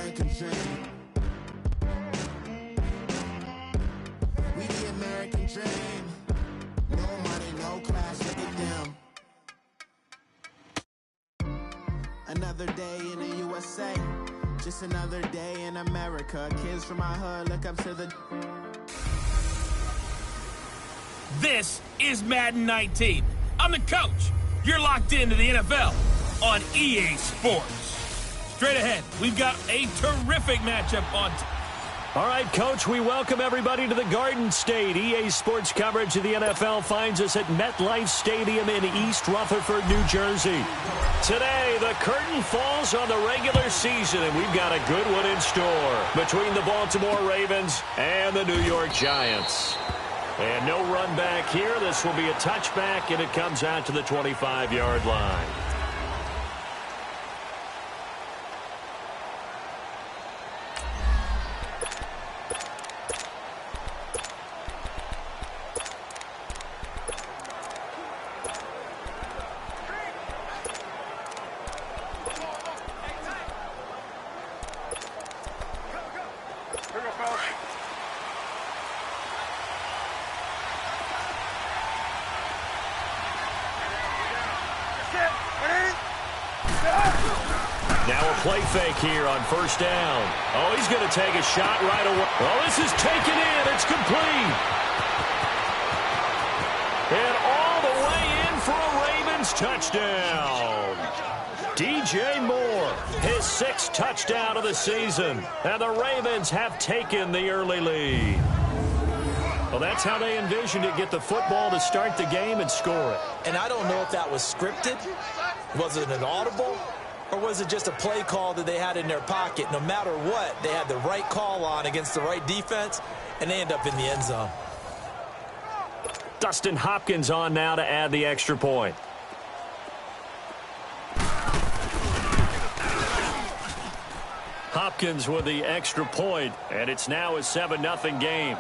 American dream. We the American dream. No money, no class, look at them. Another day in the USA. Just another day in America. Kids from my hood look up to the... This is Madden 19. I'm the coach. You're locked into the NFL on EA Sports. Straight ahead, we've got a terrific matchup on... All right, Coach, we welcome everybody to the Garden State. EA Sports coverage of the NFL finds us at MetLife Stadium in East Rutherford, New Jersey. Today, the curtain falls on the regular season, and we've got a good one in store between the Baltimore Ravens and the New York Giants. And no run back here. This will be a touchback, and it comes out to the 25-yard line. Now a play fake here on first down. Oh, he's going to take a shot right away. Oh, this is taken in. It's complete. And all the way in for a Ravens touchdown. DJ Moore, his 6th touchdown of the season. And the Ravens have taken the early lead. Well, that's how they envisioned it, get the football to start the game and score it. And I don't know if that was scripted. Was it an audible? Or was it just a play call that they had in their pocket? No matter what, they had the right call on against the right defense, and they end up in the end zone. Dustin Hopkins on now to add the extra point. Hopkins with the extra point, and it's now a 7-0 game.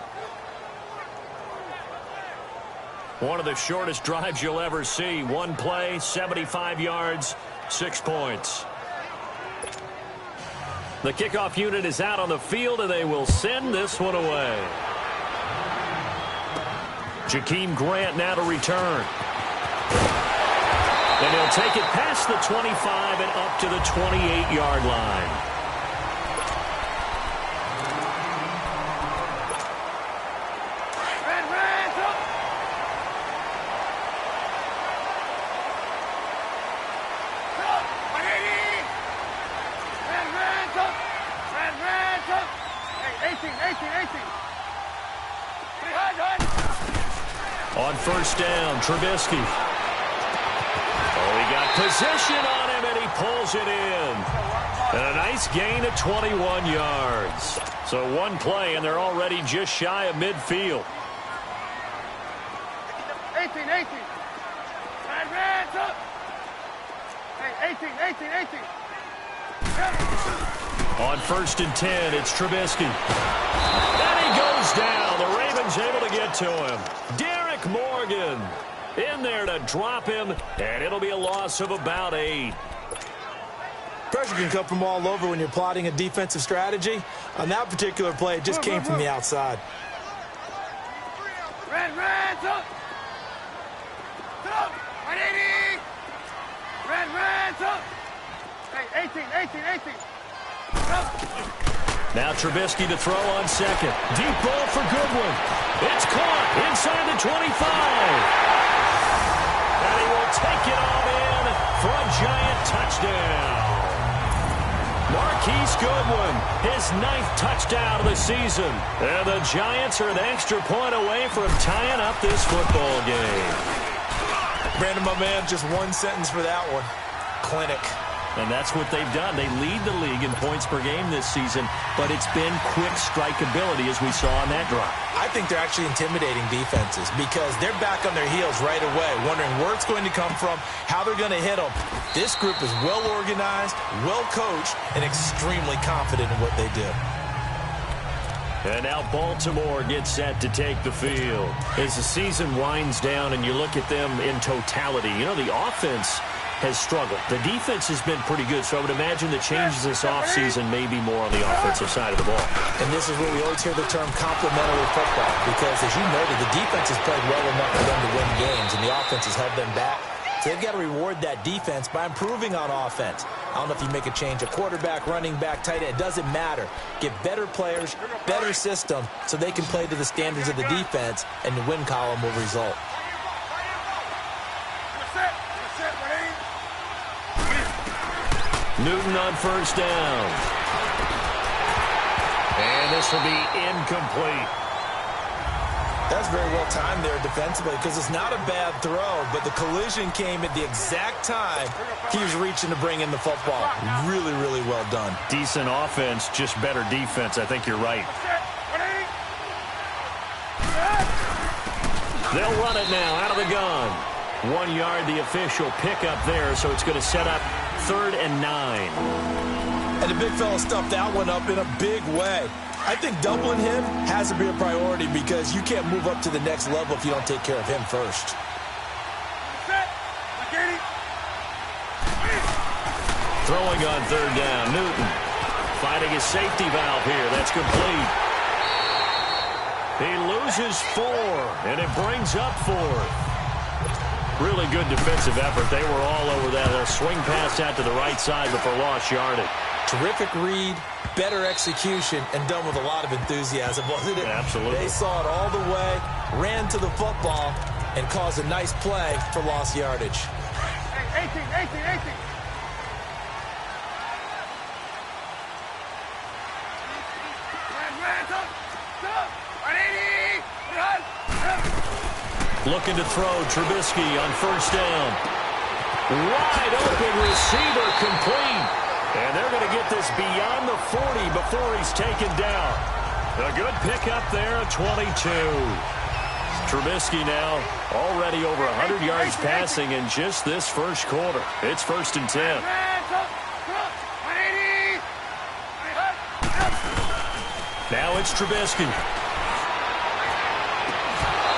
One of the shortest drives you'll ever see. One play, 75 yards, 6 points. The kickoff unit is out on the field, and they will send this one away. Jakeem Grant now to return. And he'll take it past the 25 and up to the 28-yard line. On first down, Trubisky. Oh, he got position on him, and he pulls it in. And a nice gain of 21 yards. So one play, and they're already just shy of midfield. 18. Hands up. Hey, 18. On first and 10, it's Trubisky. And he goes down. The Ravens able to get to him. Derek Morgan in there to drop him, and it'll be a loss of about 8. Pressure can come from all over when you're plotting a defensive strategy. On that particular play, it just came from the outside. Reds up. Up. 180. Reds up. Hey, 18. Now Trubisky to throw on second. Deep ball for Goodwin. It's caught inside the 25. And he will take it all in for a Giant touchdown. Marquise Goodwin, his 9th touchdown of the season. And the Giants are an extra point away from tying up this football game. Brandon, my man, just one sentence for that one. Clinic. And that's what they've done. They lead the league in points per game this season, but it's been quick strikeability as we saw on that drive. I think they're actually intimidating defenses because they're back on their heels right away, wondering where it's going to come from, how they're going to hit them. This group is well organized, well coached, and extremely confident in what they do. And now Baltimore gets set to take the field. As the season winds down and you look at them in totality, you know, the offense has struggled. The defense has been pretty good, so I would imagine the changes this offseason may be more on the offensive side of the ball. And this is where we always hear the term complementary football, because as you noted, the defense has played well enough for them to win games, and the offense has held them back. So they've got to reward that defense by improving on offense. I don't know if you make a change, a quarterback, running back, tight end, it doesn't matter. Get better players, better system, so they can play to the standards of the defense, and the win column will result. Newton on first down. And this will be incomplete. That's very well timed there defensively, because it's not a bad throw, but the collision came at the exact time he was reaching to bring in the football. Really, really well done. Decent offense, just better defense. I think you're right. They'll run it now out of the gun. 1 yard, the official pickup there, so it's going to set up 3rd and 9. And the big fella stuffed that one up in a big way. I think doubling him has to be a priority, because you can't move up to the next level if you don't take care of him first. Throwing on 3rd down, Newton finding his safety valve here. That's complete. He loses 4, and it brings up 4th. Really good defensive effort. They were all over that. A swing pass out to the right side before lost yardage. Terrific read, better execution, and done with a lot of enthusiasm, wasn't it? Absolutely. They saw it all the way, ran to the football, and caused a nice play for lost yardage. Hey, 18. Looking to throw, Trubisky on first down. Wide open receiver, complete. And they're going to get this beyond the 40 before he's taken down. A good pickup there at 22. Trubisky now already over 100 yards passing in just this first quarter. It's 1st and 10. Now it's Trubisky.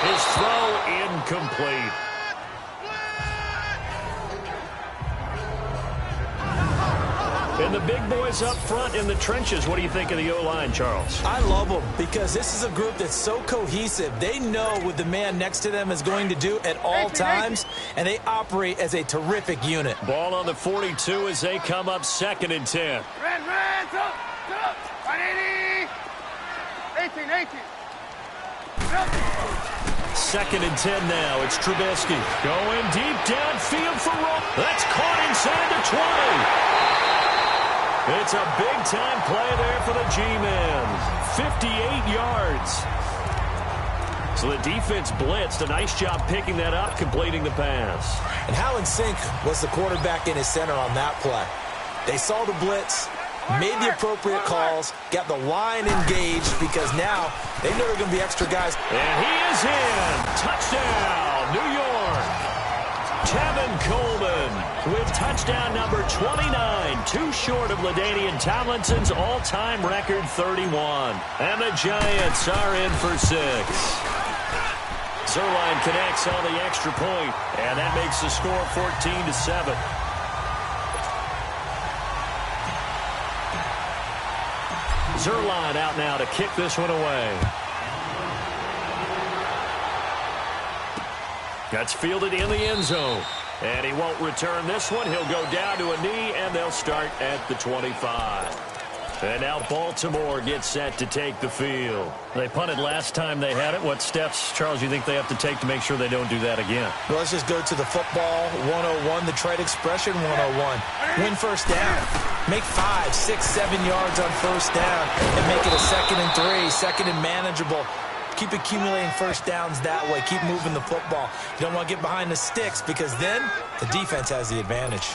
His throw incomplete. And the big boys up front in the trenches. What do you think of the O-line, Charles? I love them, because this is a group that's so cohesive. They know what the man next to them is going to do at all times, and they operate as a terrific unit. Ball on the 42 as they come up 2nd and 10. Red, 18. 2nd and 10 now. It's Trubisky going deep downfield for Roll. That's caught inside the 20. It's a big-time play there for the G-men. 58 yards. So the defense blitzed. A nice job picking that up, completing the pass. And how in sync was the quarterback in his center on that play? They saw the blitz, made the appropriate calls, got the line engaged, because now they know there are going to be extra guys. And he is in. Touchdown, New York. Tevin Coleman with touchdown number 29, too short of LaDainian Tomlinson's all-time record 31. And the Giants are in for 6. Zerline connects on the extra point, and that makes the score 14-7. Zerline out now to kick this one away. That's fielded in the end zone. And he won't return this one. He'll go down to a knee, and they'll start at the 25. And now Baltimore gets set to take the field. They punted last time they had it. What steps, Charles, you think they have to take to make sure they don't do that again? Well, let's just go to the football 101, the trade expression 101. Win first down. Make 5, 6, 7 yards on first down and make it a 2nd and 3, 2nd and manageable. Keep accumulating first downs that way. Keep moving the football. You don't want to get behind the sticks, because then the defense has the advantage.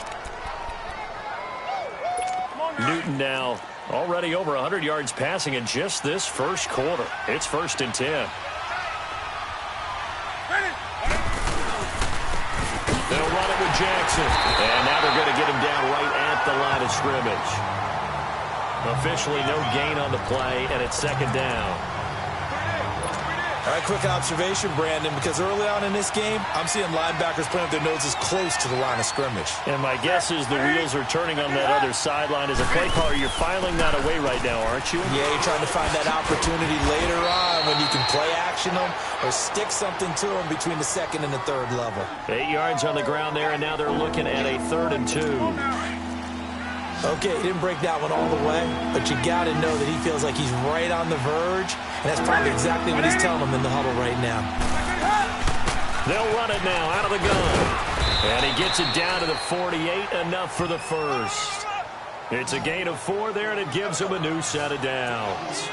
Newton now already over 100 yards passing in just this first quarter. It's 1st and 10. They'll run it with Jackson. And now they're going to get him down right at the line of scrimmage. Officially no gain on the play, and it's 2nd down. All right, quick observation, Brandon, because early on in this game, I'm seeing linebackers playing with their noses close to the line of scrimmage. And my guess is the wheels are turning on that other sideline. As a play caller, you're filing that away right now, aren't you? Yeah, you're trying to find that opportunity later on when you can play action them or stick something to them between the second and the third level. 8 yards on the ground there, and now they're looking at a 3rd and 2. Okay, he didn't break that one all the way, but you got to know that he feels like he's right on the verge, and that's probably exactly what he's telling them in the huddle right now. They'll run it now out of the gun. And he gets it down to the 48, enough for the first. It's a gain of 4 there, and it gives him a new set of downs.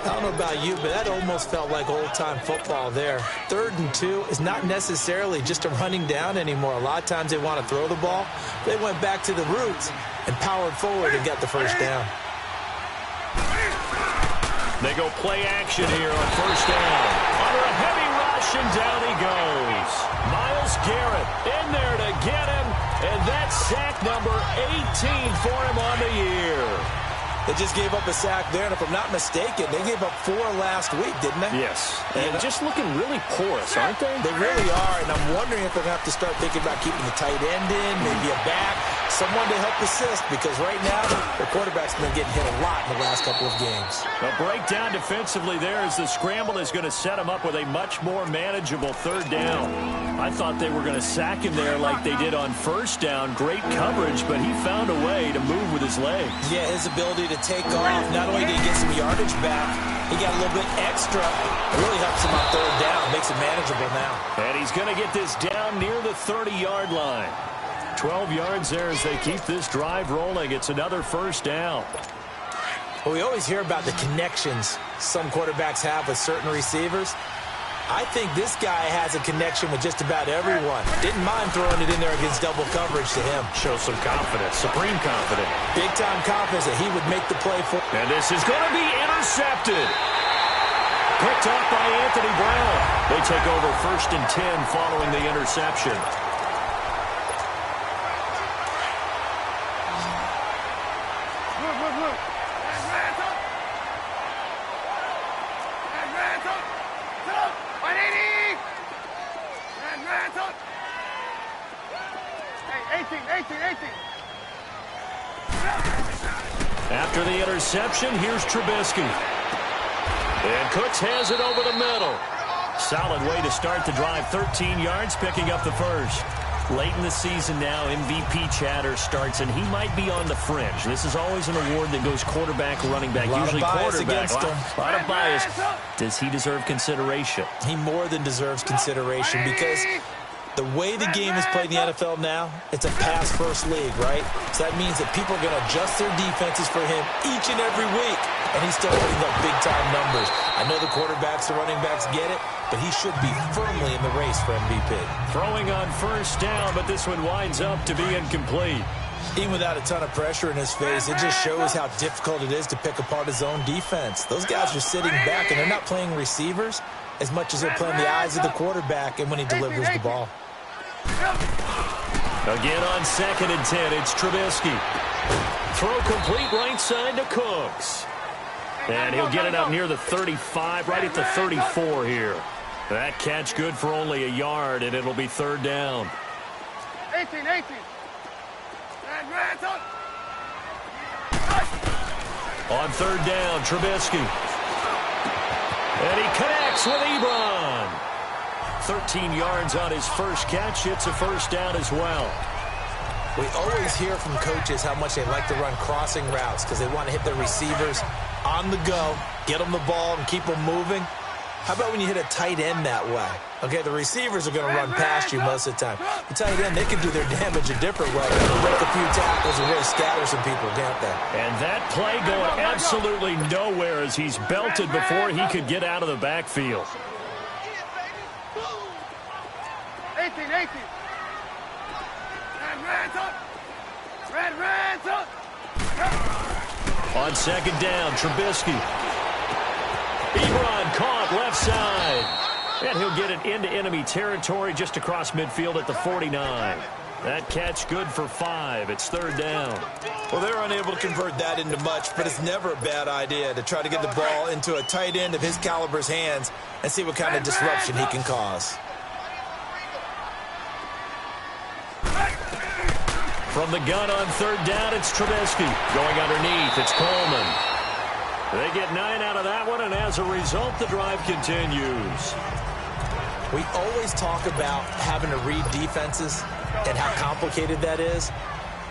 I don't know about you, but that almost felt like old-time football there. 3rd and 2 is not necessarily just a running down anymore. A lot of times they want to throw the ball. They went back to the roots and powered forward and got the first down. They go play action here on 1st down. Under a heavy rush, and down he goes. Myles Garrett in there to get him, and that's sack number 18 for him on the year. They just gave up a sack there, and if I'm not mistaken, they gave up 4 last week, didn't they? Yes. And just looking really porous, aren't they? They really are, and I'm wondering if they're going to have to start thinking about keeping the tight end in, maybe a back, someone to help assist, because right now, their quarterback's been getting hit a lot in the last couple of games. A breakdown defensively there as the scramble is going to set him up with a much more manageable 3rd down. I thought they were going to sack him there like they did on 1st down. Great coverage, but he found a way to move with his legs. Yeah, his ability to take off, not only did he get some yardage back, he got a little bit extra. It really helps him on 3rd down, makes it manageable now. And he's going to get this down near the 30-yard line. 12 yards there as they keep this drive rolling. It's another 1st down. Well, we always hear about the connections some quarterbacks have with certain receivers. I think this guy has a connection with just about everyone. Didn't mind throwing it in there against double coverage to him. Shows some confidence, supreme confidence. Big-time confidence that he would make the play for. And this is going to be intercepted. Picked up by Anthony Brown. They take over 1st and 10 following the interception. After the interception, here's Trubisky. And Cooks has it over the middle. Solid way to start the drive. 13 yards, picking up the first. Late in the season now, MVP chatter starts, and he might be on the fringe. This is always an award that goes quarterback, running back, usually quarterback. A lot of bias. Does he deserve consideration? He more than deserves consideration because the way the game is played in the NFL now, it's a pass-first league, right? So that means that people are going to adjust their defenses for him each and every week, and he's still putting up big-time numbers. I know the quarterbacks, the running backs get it, but he should be firmly in the race for MVP. Throwing on 1st down, but this one winds up to be incomplete. Even without a ton of pressure in his face, it just shows how difficult it is to pick apart his own defense. Those guys are sitting back, and they're not playing receivers as much as they're playing the eyes of the quarterback and when he delivers the ball. Again on 2nd and 10, it's Trubisky. Throw complete right side to Cooks. And he'll get it up near the 35, right at the 34 here. That catch good for only a yard, and it'll be 3rd down. 18. On 3rd down, Trubisky. And he connects with Ebron. 13 yards on his first catch. It's a 1st down as well. We always hear from coaches how much they like to run crossing routes because they want to hit their receivers on the go, get them the ball, and keep them moving. How about when you hit a tight end that way? Okay, the receivers are going to run past you most of the time. The tight end, they can do their damage a different way. Break a few tackles and really scatter some people, can't they? And that play going absolutely nowhere as he's belted before he could get out of the backfield. 18. Red up. On 2nd down, Trubisky. Ebron caught left side. And he'll get it into enemy territory just across midfield at the 49. That catch good for 5. It's 3rd down. Well, they're unable to convert that into much, but it's never a bad idea to try to get the ball into a tight end of his caliber's hands and see what kind of disruption he can cause. From the gun on 3rd down, it's Trubisky. Going underneath, it's Coleman. They get 9 out of that one, and as a result, the drive continues. We always talk about having to read defenses and how complicated that is.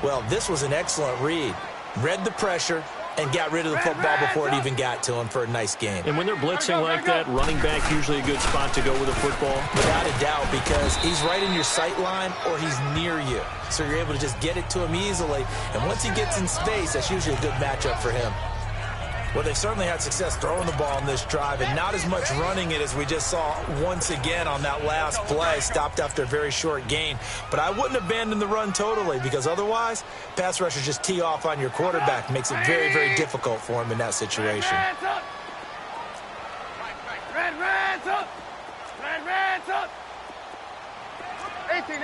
Well, this was an excellent read. Read the pressure and got rid of the football before it even got to him for a nice game. And when they're blitzing like that, running back usually a good spot to go with the football? Without a doubt, because he's right in your sight line or he's near you. So you're able to just get it to him easily. And once he gets in space, that's usually a good matchup for him. Well, they've certainly had success throwing the ball in this drive, and not as much running it as we just saw once again on that last play, stopped after a very short gain. But I wouldn't abandon the run totally, because otherwise, pass rushers just tee off on your quarterback. Makes it very, very difficult for him in that situation. Reds up! 18.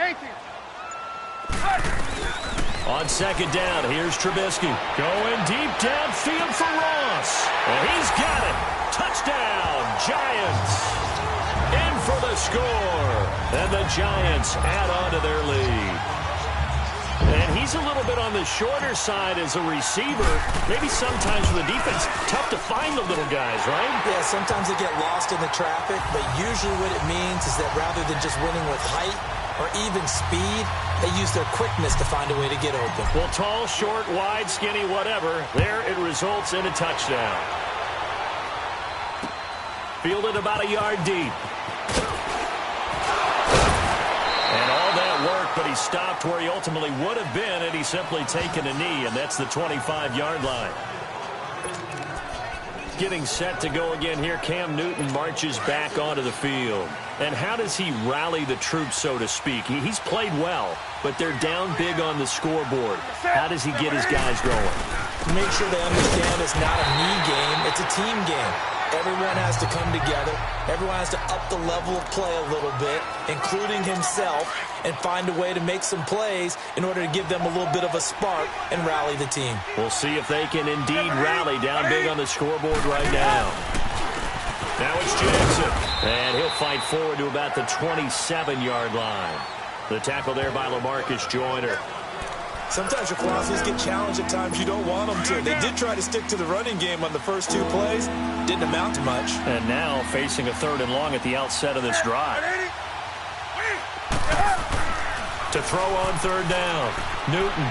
On 2nd down, here's Trubisky. Going deep downfield for Ross. And he's got it. Touchdown, Giants. In for the score. And the Giants add on to their lead. And he's a little bit on the shorter side as a receiver. Maybe sometimes for the defense, tough to find the little guys, right? Yeah, sometimes they get lost in the traffic, but usually what it means is that rather than just winning with height or even speed, they use their quickness to find a way to get open. Well, tall, short, wide, skinny, whatever, there it results in a touchdown. Fielded about a yard deep. And all that work, but he stopped where he ultimately would have been had he simply taken a knee, and that's the 25-yard line. Getting set to go again here, Cam Newton marches back onto the field. And how does he rally the troops, so to speak? He's played well, but they're down big on the scoreboard. How does he get his guys going? Make sure they understand it's not a me game, it's a team game. Everyone has to come together. Everyone has to up the level of play a little bit, including himself, and find a way to make some plays in order to give them a little bit of a spark and rally the team. We'll see if they can indeed rally down big on the scoreboard right now. Now it's Jackson, and he'll fight forward to about the 27-yard line. The tackle there by LaMarcus Joyner. Sometimes your philosophies get challenged at times you don't want them to. They did try to stick to the running game on the first 2 plays. Didn't amount to much. And now facing a 3rd and long at the outset of this drive. To throw on 3rd down, Newton.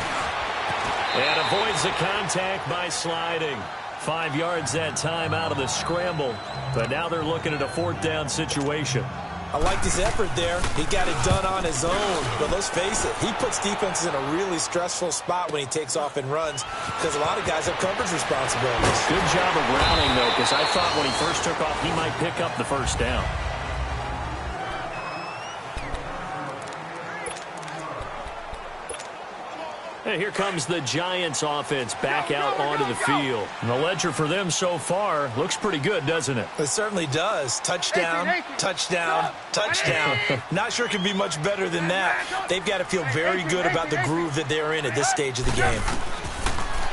And avoids the contact by sliding. 5 yards that time out of the scramble. But now they're looking at a 4th down situation. I liked his effort there. He got it done on his own. But let's face it, he puts defenses in a really stressful spot when he takes off and runs because a lot of guys have coverage responsibilities. Good job of rounding, though, because I thought when he first took off, he might pick up the 1st down. And here comes the Giants offense back out onto the field. And the ledger for them so far looks pretty good, doesn't it? It certainly does. Touchdown, touchdown, touchdown. Not sure it can be much better than that. They've got to feel very good about the groove that they're in at this stage of the game.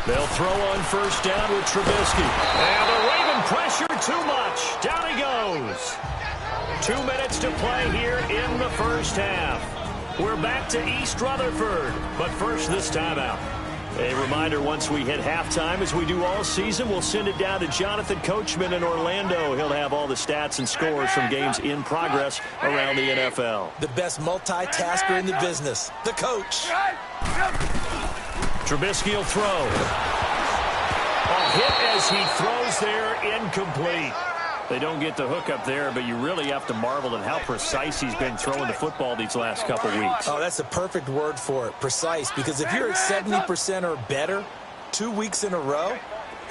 They'll throw on 1st down with Trubisky. And the Raven pressure too much. Down he goes. 2 minutes to play here in the 1st half. We're back to East Rutherford, but first this timeout. A reminder, once we hit halftime, as we do all season, we'll send it down to Jonathan Coachman in Orlando. He'll have all the stats and scores from games in progress around the NFL. The best multitasker in the business, the coach. Trubisky will throw. A hit as he throws there, incomplete. They don't get the hook up there, but you really have to marvel at how precise he's been throwing the football these last couple weeks. Oh, that's the perfect word for it, precise. Because if you're at 70% or better 2 weeks in a row,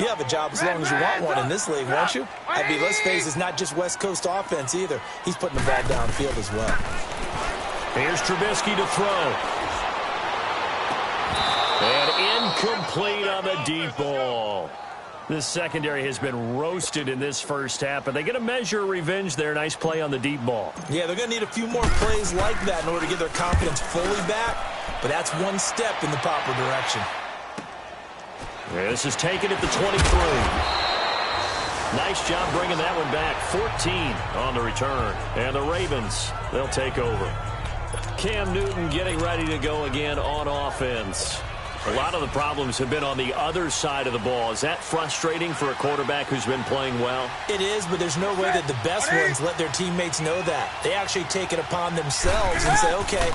you have a job as long as you want one in this league, won't you? I mean, let's face it, it's not just West Coast offense either. He's putting the ball downfield as well. Here's Trubisky to throw. And incomplete on the deep ball. This secondary has been roasted in this 1st half, but they get a measure of revenge there. Nice play on the deep ball. Yeah, they're going to need a few more plays like that in order to get their confidence fully back. but that's one step in the proper direction. This is taken at the 23. Nice job bringing that one back. 14 on the return. And the Ravens, they'll take over. Cam Newton getting ready to go again on offense. A lot of the problems have been on the other side of the ball. Is that frustrating for a quarterback who's been playing well? It is, but there's no way that the best ones let their teammates know that. They actually take it upon themselves and say, okay,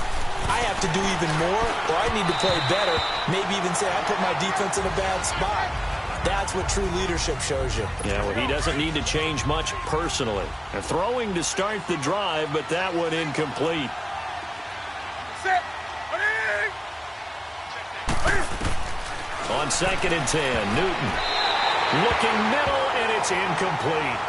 I have to do even more, or I need to play better. Maybe even say, I put my defense in a bad spot. That's what true leadership shows you. Yeah, well, he doesn't need to change much personally. And throwing to start the drive, but that one incomplete. Set. On 2nd and 10, Newton looking middle, and it's incomplete.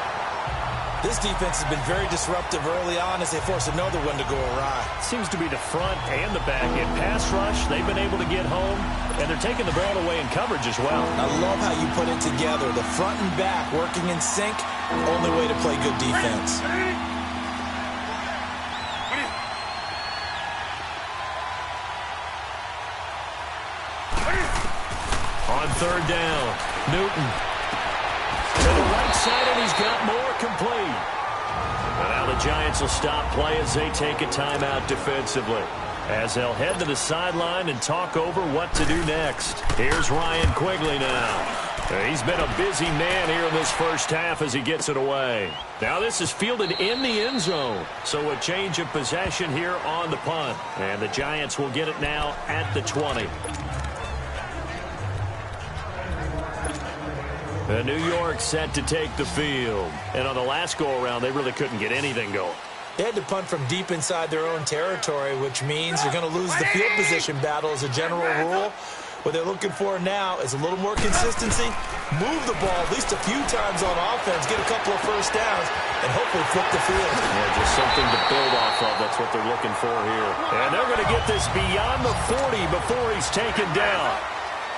This defense has been very disruptive early on as they force another one to go awry. Seems to be the front and the back. In pass rush, they've been able to get home, and they're taking the ball away in coverage as well. I love how you put it together. The front and back working in sync, only way to play good defense. On 3rd down, Newton to the right side, and he's got more complete. And now the Giants will stop play as they take a timeout defensively, as they'll head to the sideline and talk over what to do next. Here's Ryan Quigley now. He's been a busy man here in this first half as he gets it away. Now this is fielded in the end zone, so a change of possession here on the punt. And the Giants will get it now at the 20. And New York set to take the field. And on the last go-around, they really couldn't get anything going. They had to punt from deep inside their own territory, which means you're going to lose the field position battle as a general rule. What they're looking for now is a little more consistency, move the ball at least a few times on offense, get a couple of first downs, and hopefully flip the field. Yeah, just something to build off of. That's what they're looking for here. And they're going to get this beyond the 40 before he's taken down.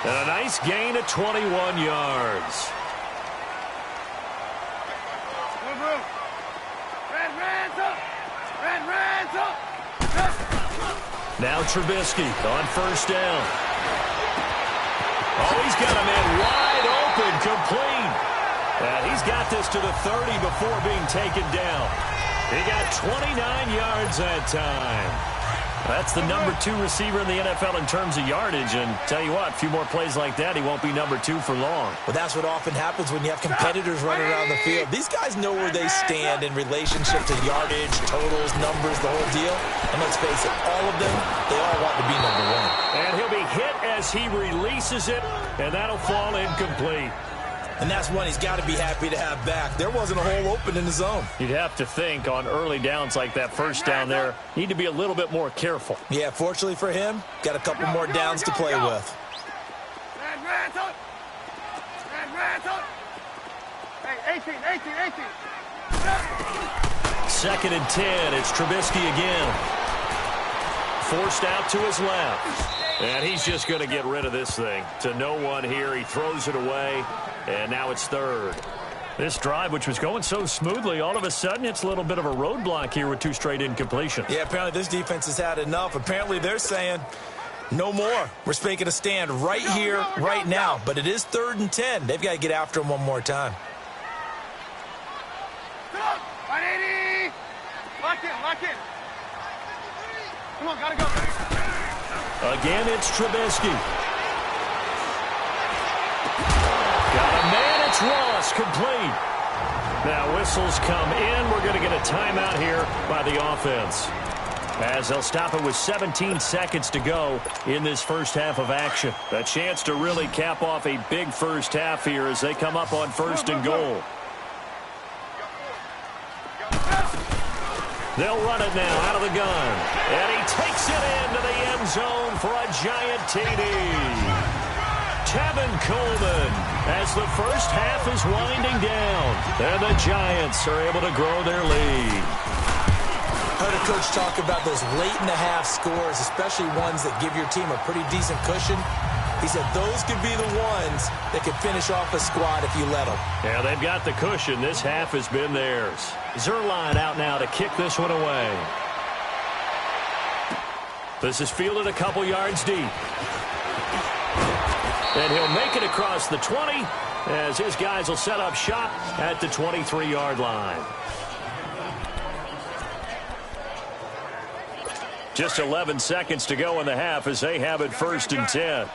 And a nice gain of 21 yards. Now Trubisky on 1st down. Oh, he's got a man wide open, complete. And he's got this to the 30 before being taken down. He got 29 yards that time. That's the number 2 receiver in the NFL in terms of yardage. And tell you what, a few more plays like that, he won't be number 2 for long. Well, that's what often happens when you have competitors running around the field. These guys know where they stand in relationship to yardage, totals, numbers, the whole deal. And let's face it, all of them, they all want to be number 1. And he'll be hit as he releases it, and that'll fall incomplete. And that's one he's got to be happy to have back. There wasn't a hole open in the zone. You'd have to think on early downs like that, 1st down there, need to be a little bit more careful. Yeah, fortunately for him, got a couple more downs to play with. Hey, 18. 2nd and 10, it's Trubisky again. Forced out to his left. And he's just going to get rid of this thing. To no one here, he throws it away. And now it's 3rd. This drive, which was going so smoothly, all of a sudden it's a little bit of a roadblock here with 2 straight incompletions. Yeah, apparently this defense has had enough. Apparently they're saying, no more. We're making a stand right here, right now. But it is 3rd and 10. They've got to get after him one more time. 180. Lock in. Come on, gotta go. Again, it's Trubisky. Got a man, it's Ross, complete. Now whistles come in. We're going to get a timeout here by the offense, as they'll stop it with 17 seconds to go in this first half of action. A chance to really cap off a big first half here as they come up on 1st and goal. They'll run it now out of the gun. And he takes it into the end zone for a giant TD. Tevin Coleman, as the first half is winding down. And the Giants are able to grow their lead. Heard a coach talk about those late-in-the-half scores, especially ones that give your team a pretty decent cushion. He said those could be the ones that could finish off a squad if you let them. Yeah, they've got the cushion. This half has been theirs. Zerline out now to kick this one away. This is fielded a couple yards deep. And he'll make it across the 20 as his guys will set up shop at the 23-yard line. Just 11 seconds to go in the half as they have it 1st and 10.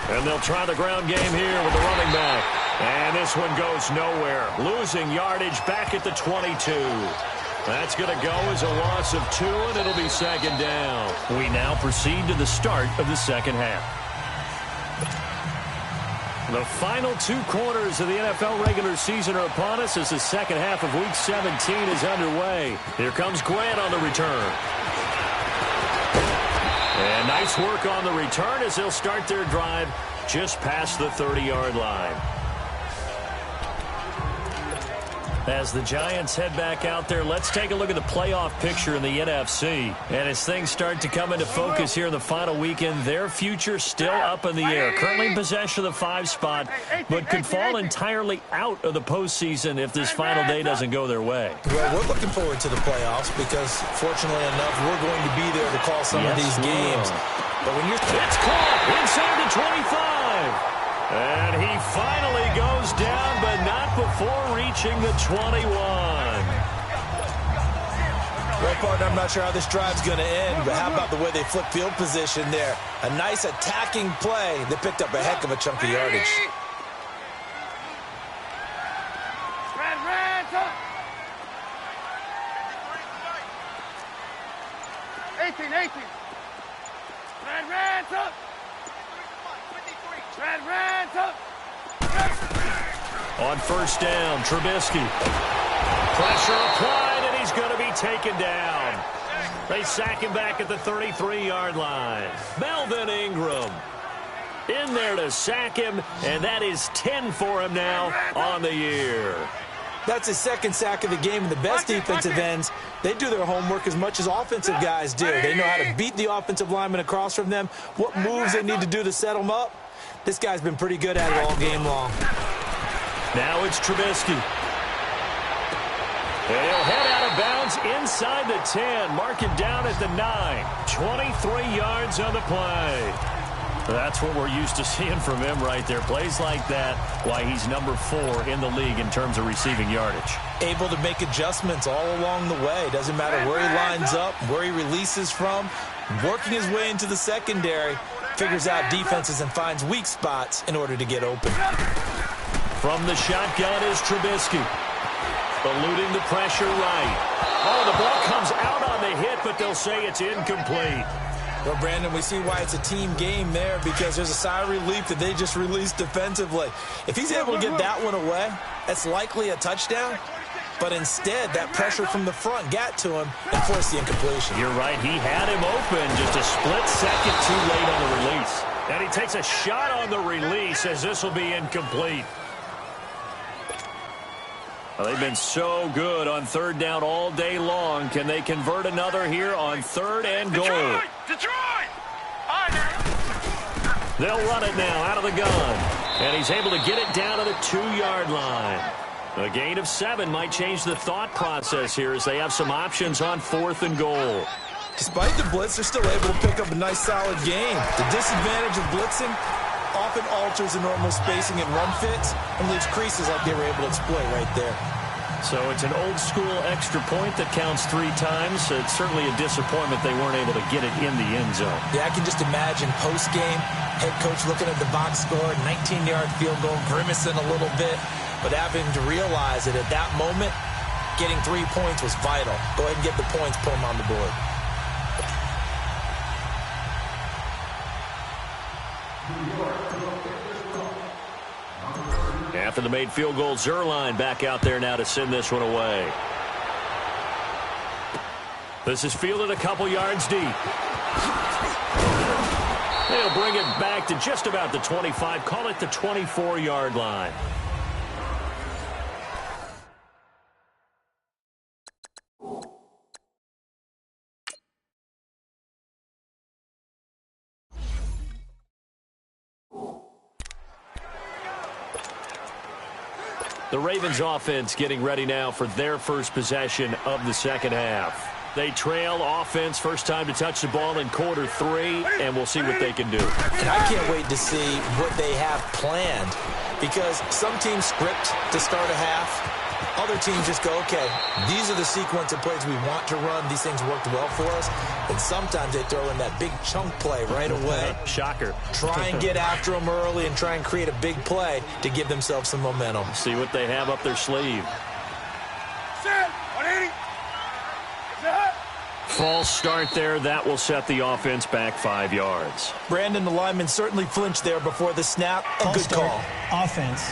And they'll try the ground game here with the running back. And this one goes nowhere. Losing yardage back at the 22. That's going to go as a loss of 2, and it'll be 2nd down. We now proceed to the start of the second half. The final 2 quarters of the NFL regular season are upon us as the second half of Week 17 is underway. Here comes Grant on the return. And nice work on the return as they'll start their drive just past the 30-yard line. As the Giants head back out there, let's take a look at the playoff picture in the NFC. And as things start to come into focus here in the final weekend, their future still up in the air. Currently in possession of the 5 spot, but could fall entirely out of the postseason if this final day doesn't go their way. Well, we're looking forward to the playoffs because, fortunately enough, we're going to be there to call some of these games. But when you're... It's caught inside the 25. And he finally goes down, but not before reaching the 21. Well, partner, I'm not sure how this drive's going to end, but how about the way they flip field position there? A nice attacking play that picked up a heck of a chunk of yardage. On 1st down, Trubisky. Pressure applied, and he's going to be taken down. They sack him back at the 33-yard line. Melvin Ingram in there to sack him, and that is 10 for him now on the year. That's his 2nd sack of the game, and the best defensive ends, they do their homework as much as offensive guys do. They know how to beat the offensive lineman across from them, what moves they need to do to set them up. This guy's been pretty good at it all game long. Now it's Trubisky. And he'll head out of bounds inside the 10. Mark him down at the 9. 23 yards on the play. That's what we're used to seeing from him right there. Plays like that, why he's number 4 in the league in terms of receiving yardage. Able to make adjustments all along the way. Doesn't matter where he lines up, where he releases from. Working his way into the secondary. Figures out defenses and finds weak spots in order to get open. From the shotgun is Trubisky. Eluding the pressure right. Oh, the ball comes out on the hit, but they'll say it's incomplete. Well, Brandon, we see why it's a team game there because there's a sigh of relief that they just released defensively. If he's able to get that one away, that's likely a touchdown. But instead, that pressure from the front got to him and forced the incompletion. You're right. He had him open just a split second too late on the release. And he takes a shot on the release as this will be incomplete. Well, they've been so good on 3rd down all day long. Can they convert another here on 3rd and goal? Detroit! They'll run it now out of the gun. And he's able to get it down to the 2-yard line. A gain of 7 might change the thought process here as they have some options on 4th and goal. Despite the blitz, they're still able to pick up a nice, solid game. The disadvantage of blitzing often alters the normal spacing and run fits and leaves creases like they were able to exploit right there. So it's an old-school extra point that counts 3 times. It's certainly a disappointment they weren't able to get it in the end zone. Yeah, I can just imagine post-game, head coach looking at the box score, 19-yard field goal, grimacing a little bit, but having to realize that at that moment, getting 3 points was vital. Go ahead and get the points, put them on the board. After the made field goal, Zerline back out there now to send this one away. This is fielded a couple yards deep. They'll bring it back to just about the 25, call it the 24-yard line. The Ravens offense getting ready now for their first possession of the second half. They trail offense, first time to touch the ball in quarter 3, and we'll see what they can do. And I can't wait to see what they have planned, because some teams script to start a half. Other teams just go, okay, these are the sequence of plays we want to run. These things worked well for us. And sometimes they throw in that big chunk play right away. Shocker. Try and get after them early and try and create a big play to give themselves some momentum. See what they have up their sleeve. Set. 180. Set. False start there. That will set the offense back 5 yards. Brandon, the lineman certainly flinched there before the snap. A good call. Offense.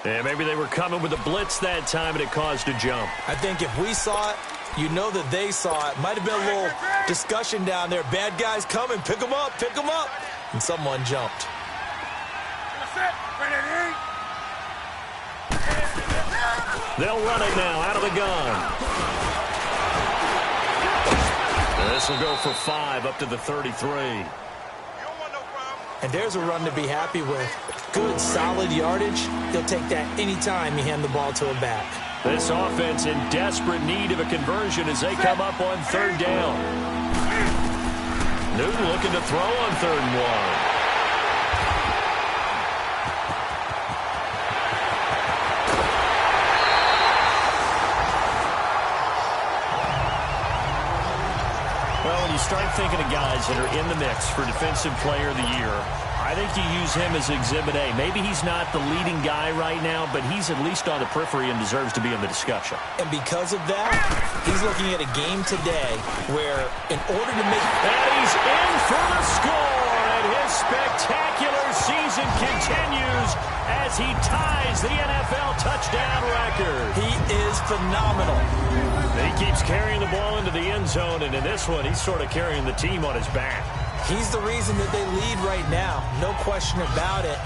And maybe they were coming with a blitz that time, and it caused a jump. I think if we saw it, you know that they saw it. Might have been a little discussion down there. Bad guys coming. Pick them up. Pick them up. And someone jumped. Set. Ready. They'll run it now out of the gun. This will go for 5 up to the 33. And there's a run to be happy with. Good, solid yardage. They'll take that anytime you hand the ball to a back. This offense in desperate need of a conversion as they come up on 3rd down. Newton looking to throw on 3rd and 1. Well, when you start thinking of guys that are in the mix for Defensive Player of the Year, I think you use him as Exhibit A. Maybe he's not the leading guy right now, but he's at least on the periphery and deserves to be in the discussion. And because of that, he's looking at a game today where in order to make... And he's in for the score, and his spectacular season continues as he ties the NFL touchdown record. He is phenomenal. He keeps carrying the ball into the end zone, and in this one, he's sort of carrying the team on his back. He's the reason that they lead right now. No question about it.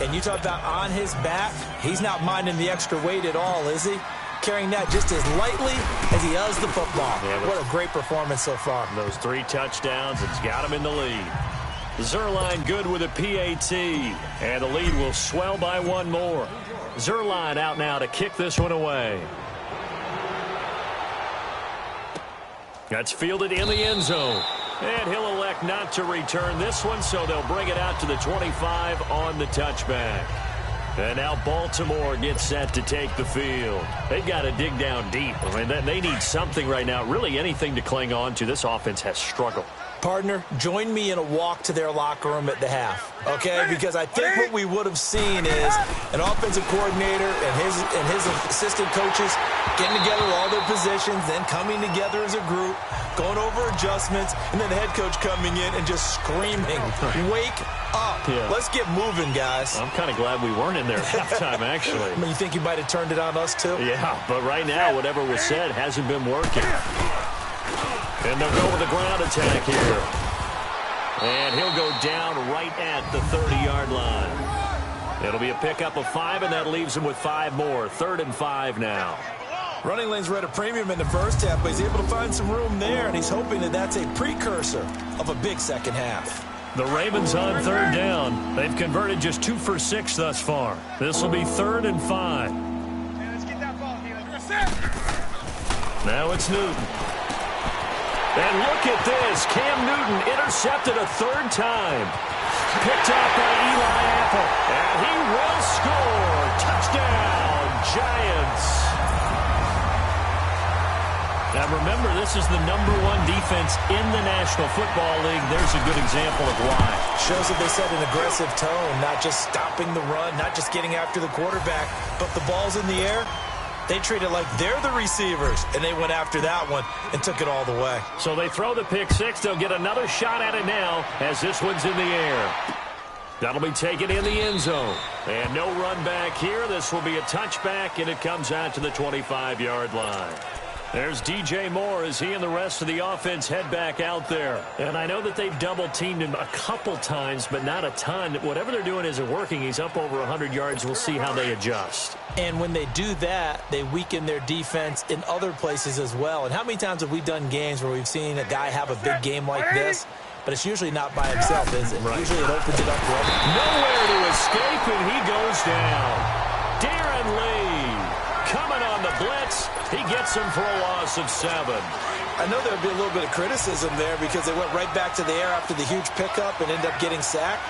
And you talk about on his back, he's not minding the extra weight at all, is he? Carrying that just as lightly as he does the football. Yeah, what a great performance so far. Those 3 touchdowns, it's got him in the lead. Zuerlein good with a PAT, and the lead will swell by 1 more. Zuerlein out now to kick this one away. That's fielded in the end zone. And he'll elect not to return this one, so they'll bring it out to the 25 on the touchback. And now Baltimore gets set to take the field. They've got to dig down deep. I mean, they need something right now, really anything to cling on to. This offense has struggled. Partner, join me in a walk to their locker room at the half, okay? Because I think what we would have seen is an offensive coordinator and his assistant coaches getting together all their positions, then coming together as a group, going over adjustments, and then the head coach coming in and just screaming, wake up. Yeah. Let's get moving, guys. I'm kind of glad we weren't in there at halftime, actually. I mean, you think you might have turned it on us, too? Yeah, but right now, whatever was said hasn't been working. And they'll go with a ground attack here. And he'll go down right at the 30-yard line. It'll be a pickup of 5, and that leaves him with 5 more. 3rd and 5 now. Running lanes were at a premium in the first half, but he's able to find some room there, and he's hoping that that's a precursor of a big second half. The Ravens on 3rd down. They've converted just 2 for 6 thus far. This will be 3rd and 5. Let's get that ball, Now it's Newton. And look at this. Cam Newton intercepted a 3rd time. Picked up by Eli Apple. And he will score. Touchdown, Giants. Now remember, this is the #1 defense in the National Football League. There's a good example of why. Shows that they set an aggressive tone, not just stopping the run, not just getting after the quarterback, but the ball's in the air. They treat it like they're the receivers, and they went after that one and took it all the way. So they throw the pick 6. They'll get another shot at it now as this one's in the air. That'll be taken in the end zone. And no run back here. This will be a touchback, and it comes out to the 25-yard line. There's DJ Moore as he and the rest of the offense head back out there. And I know that they've double-teamed him a couple times, but not a ton. Whatever they're doing isn't working. He's up over 100 yards. We'll see how they adjust. And when they do that, they weaken their defense in other places as well. And how many times have we done games where we've seen a guy have a big game like this? But it's usually not by himself, is it? Right. Usually it opens it up for others. Nowhere to escape, and he goes down. 7 lead. Coming on the blitz, he gets him for a loss of 7. I know there would be a little bit of criticism there because they went right back to the air after the huge pickup and ended up getting sacked.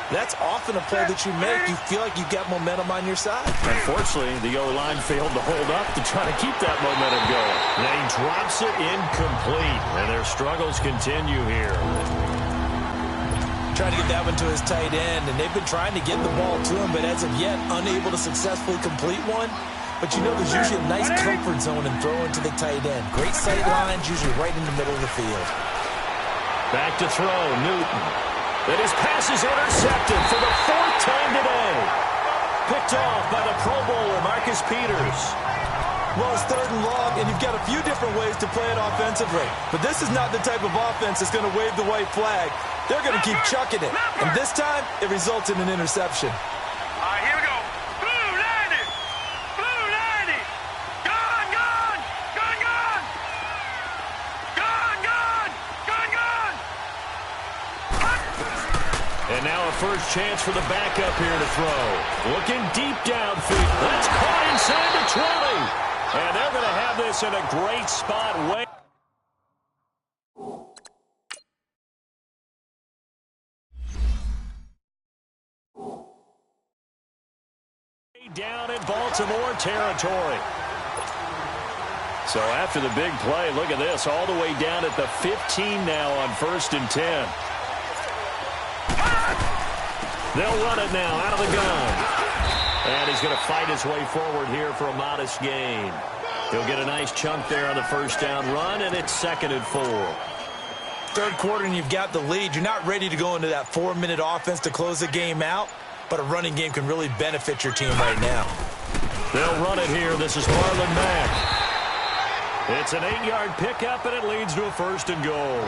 That's often a play that you make. You feel like you've got momentum on your side. Unfortunately, the O-line failed to hold up to try to keep that momentum going. And he drops it incomplete, and their struggles continue here. Trying to get that one to his tight end, and they've been trying to get the ball to him, but as of yet, unable to successfully complete one. But you know there's usually a nice comfort zone in throwing to the tight end. Great sight lines, usually right in the middle of the field. Back to throw, Newton. And his pass is intercepted for the 4th time today. Picked off by the Pro Bowler, Marcus Peters. Well, it's 3rd and long, and you've got a few different ways to play it offensively. But this is not the type of offense that's going to wave the white flag. They're going to keep chucking it. And this time, it results in an interception. All right, here we go. Blue 90. Blue 90. Gone, gone. Gone, gone. Gone, gone. Gone, gone. And now a first chance for the backup here to throw. Looking deep downfield. That's caught inside the 20. And they're going to have this in a great spot. Way down in Baltimore territory. So after the big play, look at this. All the way down at the 15 now on 1st and 10. They'll run it now out of the gun. And he's going to fight his way forward here for a modest gain. He'll get a nice chunk there on the first down run, and it's 2nd and 4. 3rd quarter, and you've got the lead. You're not ready to go into that 4-minute offense to close the game out, but a running game can really benefit your team right now. They'll run it here. This is Marlon Mack. It's an 8-yard pickup, and it leads to a 1st and goal.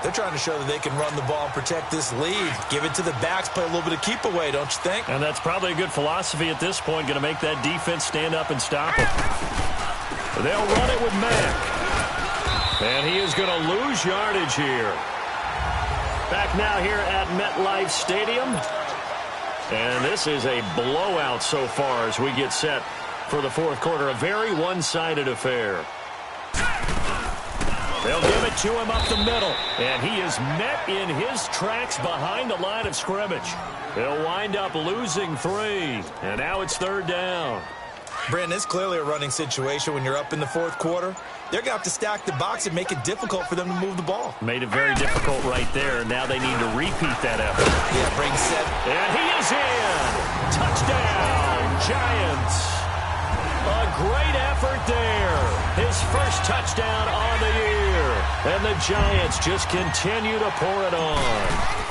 They're trying to show that they can run the ball and protect this lead. Give it to the backs, play a little bit of keep away, don't you think? And that's probably a good philosophy at this point, going to make that defense stand up and stop it. They'll run it with Mack. And he is going to lose yardage here. Back now here at MetLife Stadium. And this is a blowout so far as we get set for the 4th quarter. A very one-sided affair. They'll give it to him up the middle. And he is met in his tracks behind the line of scrimmage. They'll wind up losing 3. And now it's 3rd down. Brandon, it's clearly a running situation when you're up in the 4th quarter. They're going to have to stack the box and make it difficult for them to move the ball. Made it very difficult right there. Now they need to repeat that effort. Yeah, bring 7. And he is in. Touchdown, Giants. A great effort there. His first touchdown on the year. And the Giants just continue to pour it on.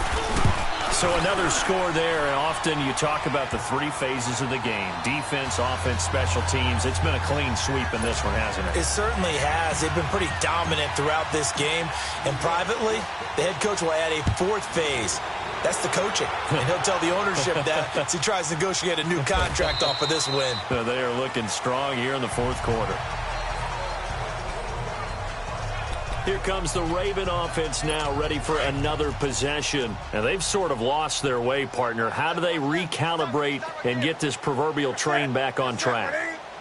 So another score there. And often you talk about the 3 phases of the game. Defense, offense, special teams. It's been a clean sweep in this one, hasn't it? It certainly has. They've been pretty dominant throughout this game. And privately, the head coach will add a 4th phase. That's the coaching. And he'll tell the ownership that as he tries to negotiate a new contract off of this win. They are looking strong here in the 4th quarter. Here comes the Raven offense now, ready for another possession. And they've sort of lost their way, partner. How do they recalibrate and get this proverbial train back on track?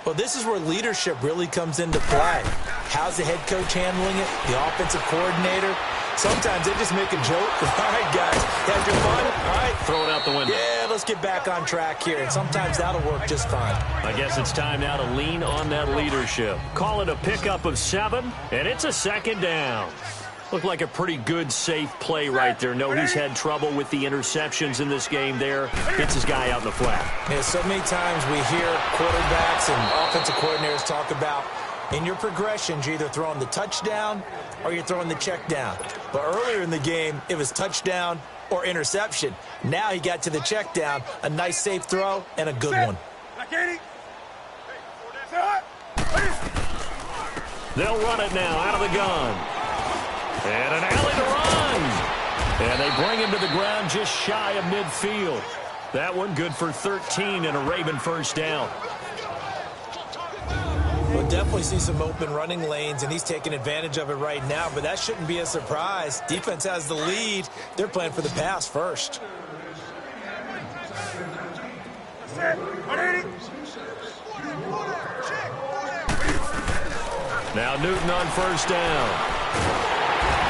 Well, this is where leadership really comes into play. How's the head coach handling it? The offensive coordinator? Sometimes they just make a joke. All right, guys, had your fun? All right. Throw it out the window. Yeah, let's get back on track here. And sometimes that'll work just fine. I guess it's time now to lean on that leadership. Call it a pickup of 7, and it's a 2nd down. Looked like a pretty good, safe play right there. No, he's had trouble with the interceptions in this game there. Gets his guy out in the flat. Yeah, so many times we hear quarterbacks and offensive coordinators talk about in your progressions, you're either throwing the touchdown or you're throwing the check down. But earlier in the game, it was touchdown or interception. Now he got to the check down, a nice safe throw, and a good one. They'll run it now out of the gun. And an alley to run. And they bring him to the ground just shy of midfield. That one good for 13 and a Raven first down. We'll definitely see some open running lanes, and he's taking advantage of it right now, but that shouldn't be a surprise. Defense has the lead. They're playing for the pass first. Now Newton on first down.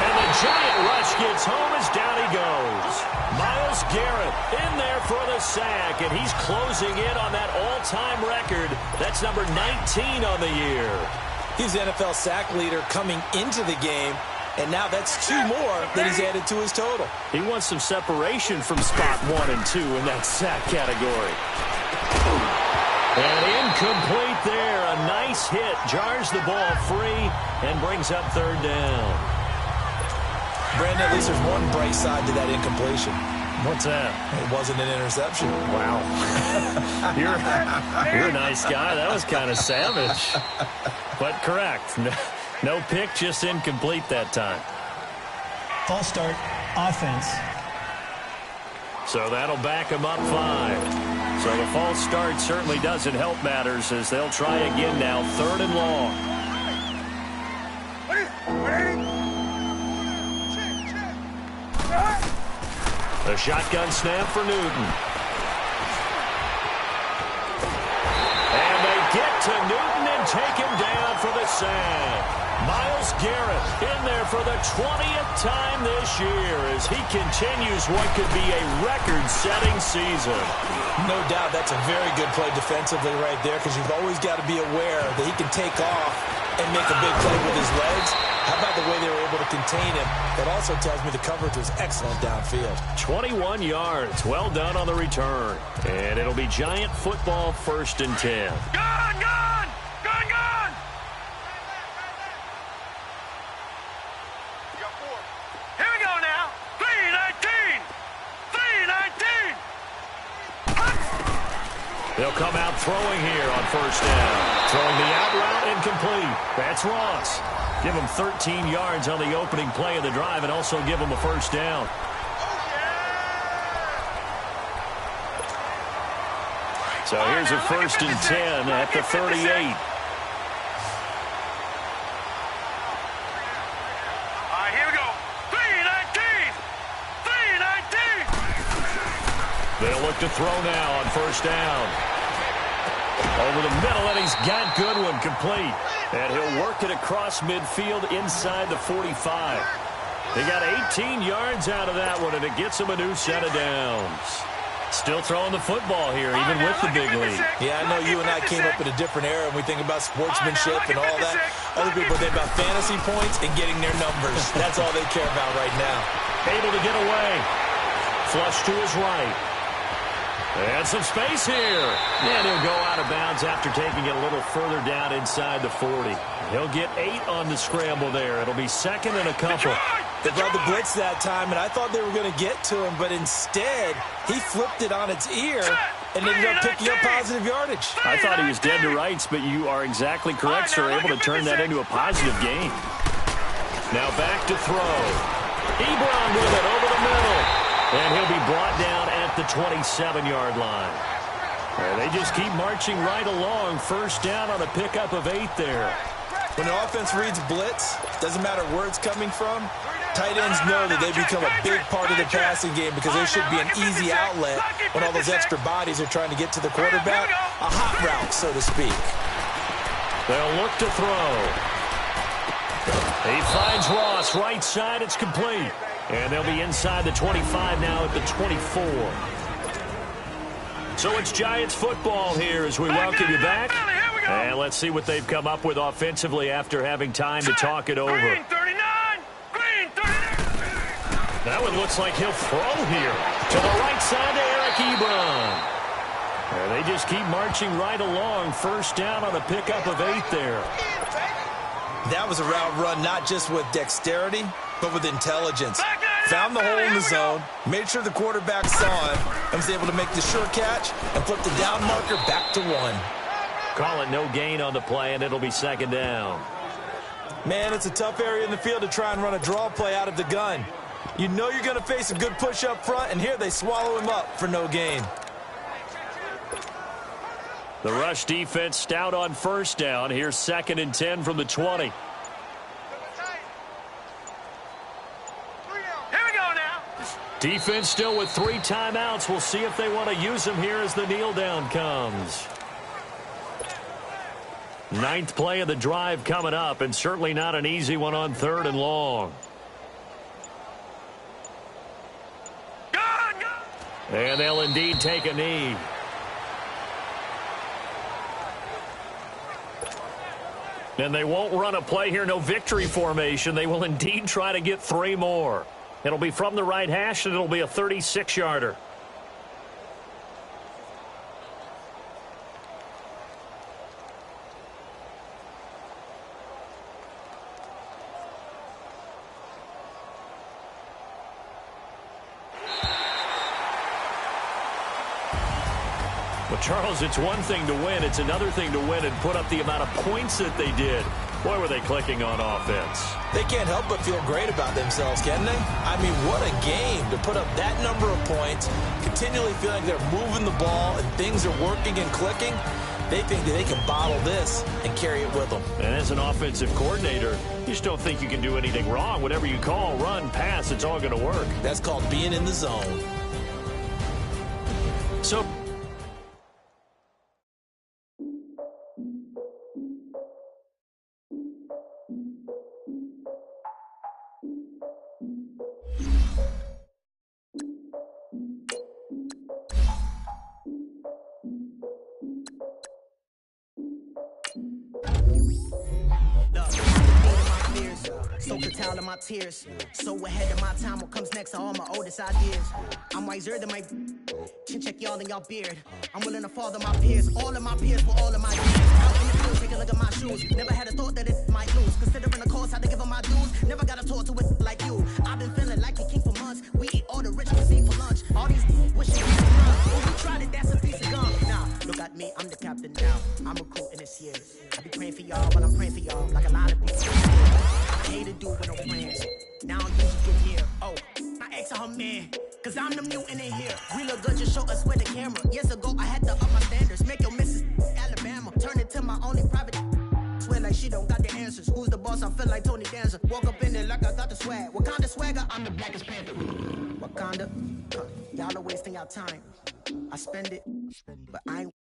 And the giant rush gets home as down he goes. Myles Garrett in there for the sack, and he's closing in on that all-time record. That's number 19 on the year. He's the NFL sack leader coming into the game, and now that's 2 more that he's added to his total. He wants some separation from spot 1 and 2 in that sack category. And incomplete there. A nice hit. Jars the ball free and brings up third down. Brandon, at least there's one bright side to that incompletion. What's that? It wasn't an interception. Wow. You're a nice guy. That was kind of savage. But correct. No pick, just incomplete that time. False start, offense. So that'll back him up 5. So the false start certainly doesn't help matters as they'll try again now. 3rd and long. The shotgun snap for Newton. And they get to Newton and take him down for the sack. Myles Garrett in there for the 20th time this year as he continues what could be a record-setting season. No doubt that's a very good play defensively right there because you've always got to be aware that he can take off and make a big play with his legs. How about the way they were able to contain him? That also tells me the coverage was excellent downfield. 21 yards. Well done on the return. And it'll be Giant football 1st and 10. Gone, gone! Gone, gone! Here we go now. 3-19! 3-19! They'll come out throwing here on first down. Throwing the out route incomplete. That's Ross. Give him 13 yards on the opening play of the drive and also give him a first down. So here's a 1st and 10 at the 38. Here we go. 3-19! 3-19! They'll look to throw now on first down. Over the middle, and he's got Goodwin complete. And he'll work it across midfield inside the 45. They got 18 yards out of that one, and it gets him a new set of downs. Still throwing the football here, even with the big lead. Yeah, I know you and I came up in a different era, and we think about sportsmanship and all that. Other people think about fantasy points and getting their numbers. That's all they care about right now. Able to get away. Flush to his right. And some space here. And he'll go out of bounds after taking it a little further down inside the 40. He'll get 8 on the scramble there. It'll be 2nd and a couple. They brought the blitz that time, and I thought they were going to get to him, but instead, he flipped it on its ear and ended up picking up positive yardage. I thought he was dead to rights, but you are exactly correct, sir. Able to turn that into a positive gain. Now back to throw. Ebron with it over the middle. And he'll be brought down at the 27-yard line. And they just keep marching right along. First down on a pickup of 8 there. When an offense reads blitz, doesn't matter where it's coming from, tight ends know that they become a big part of the passing game because there should be an easy outlet when all those extra bodies are trying to get to the quarterback. A hot route, so to speak. They'll look to throw. He finds Ross. Right side, it's complete. And they'll be inside the 25 now at the 24. So it's Giants football here as we welcome you back. And let's see what they've come up with offensively after having time to talk it over. Green 39! Green 39! That one looks like he'll throw here. To the right side to Eric Ebron. And they just keep marching right along. First down on a pickup of 8 there. That was a route run not just with dexterity, but with intelligence. Found the hole in the zone, made sure the quarterback saw him, and was able to make the sure catch and flip the down marker back to 1. Call it no gain on the play, and it'll be 2nd down. Man, it's a tough area in the field to try and run a draw play out of the gun. You know you're going to face a good push up front, and here they swallow him up for no gain. The rush defense stout on first down. Here's 2nd and 10 from the 20. Here we go now. Defense still with 3 timeouts. We'll see if they want to use them here as the kneel down comes. Ninth play of the drive coming up, and certainly not an easy one on 3rd and long. And they'll indeed take a knee. And they won't run a play here, no victory formation. They will indeed try to get 3 more. It'll be from the right hash, and it'll be a 36-yarder. Well, Charles, it's one thing to win. It's another thing to win and put up the amount of points that they did. Boy, were they clicking on offense. They can't help but feel great about themselves, can they? I mean, what a game to put up that number of points, continually feeling they're moving the ball and things are working and clicking. They think that they can bottle this and carry it with them. And as an offensive coordinator, you just don't think you can do anything wrong. Whatever you call, run, pass, it's all going to work. That's called being in the zone. So so total of my tears. So ahead of my time, what comes next are all my oldest ideas. I'm wiser than my chin check y'all in y'all beard. I'm willing to father my peers, all of my peers for all of my years. Out in the field, take a look at my shoes. Never had a thought that it might lose. Considering the cost, I had to give them my dues. Never got to talk to it like you. I've been feeling like a king for months. We eat all the rich cuisine for lunch. All these wishing we could run. When we tried it, that's a piece of gum. Now, look at me, I'm the captain now. I'm recruiting this year. I be praying for y'all, but I'm praying for y'all like a lot of people. I hate to do with no plans. Now I'm just get here. Oh, I asked her man, cause I'm the mutant in here. We look good, just show us where the camera. Years ago, I had to up my standards. Make your Mrs. Alabama. Turn it to my only private. Swear like she don't got the answers. Who's the boss? I feel like Tony Danza. Walk up in there like I got the swag. What kind of swagger? I'm the blackest panther. Wakanda. Y'all are wasting your time. I spend it, but I ain't.